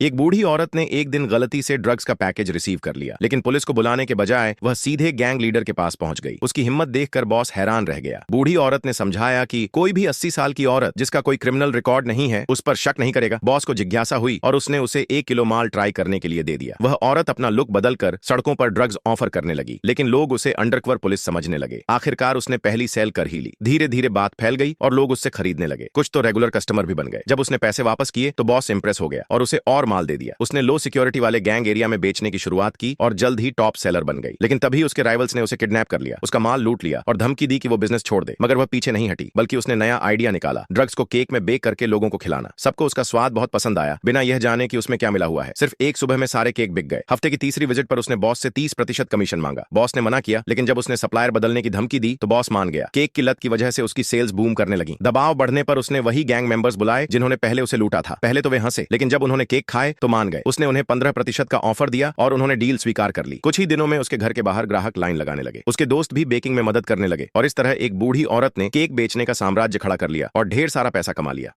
एक बूढ़ी औरत ने एक दिन गलती से ड्रग्स का पैकेज रिसीव कर लिया, लेकिन पुलिस को बुलाने के बजाय वह सीधे गैंग लीडर के पास पहुंच गई। उसकी हिम्मत देखकर बॉस हैरान रह गया। बूढ़ी औरत ने समझाया कि कोई भी 80 साल की औरत जिसका कोई क्रिमिनल रिकॉर्ड नहीं है उस पर शक नहीं करेगा। बॉस को जिज्ञासा हुई और उसने उसे 1 किलो माल ट्राई करने के लिए दे दिया। वह औरत अपना लुक बदलकर सड़कों पर ड्रग्स ऑफर करने लगी, लेकिन लोग उसे अंडरकवर पुलिस समझने लगे। आखिरकार उसने पहली सेल कर ही ली। धीरे धीरे बात फैल गई और लोग उससे खरीदने लगे। कुछ तो रेगुलर कस्टमर भी बन गए। जब उसने पैसे वापस किए तो बॉस इंप्रेस हो गया और उसे और माल दे दिया। उसने लो सिक्योरिटी वाले गैंग एरिया में बेचने की शुरुआत की और जल्द ही टॉप सेलर बन गई। लेकिन तभी उसके राइवल्स ने उसे किडनैप कर लिया, उसका माल लूट लिया और धमकी दी कि वो बिजनेस छोड़ दे। मगर वह पीछे नहीं हटी, बल्कि उसने नया आइडिया निकाला, ड्रग्स को केक में बेक करके लोगों को खिलाना। सबको उसका स्वाद बहुत पसंद आया, बिना यह जाने कि उसमें क्या मिला हुआ है। सिर्फ एक सुबह में सारे केक बिक गए। हफ्ते की तीसरी विजिट पर उसने बॉस से 30% कमीशन मांगा। बॉस ने मना किया, लेकिन जब उसने सप्लायर बदलने की धमकी दी तो बॉस मान गया। केक की लत की वजह से उसकी सेल्स बूम करने लगी। दबाव बढ़ने पर उसने वही गैंग मेंबर्स बुलाए जिन्होंने पहले उसे लूटा था। पहले तो वे हंसे, लेकिन जब उन्होंने केक खाए तो मान गए। उसने उन्हें 15% का ऑफर दिया और उन्होंने डील स्वीकार कर ली। कुछ ही दिनों में उसके घर के बाहर ग्राहक लाइन लगाने लगे। उसके दोस्त भी बेकिंग में मदद करने लगे और इस तरह एक बूढ़ी औरत ने केक बेचने का साम्राज्य खड़ा कर लिया और ढेर सारा पैसा कमा लिया।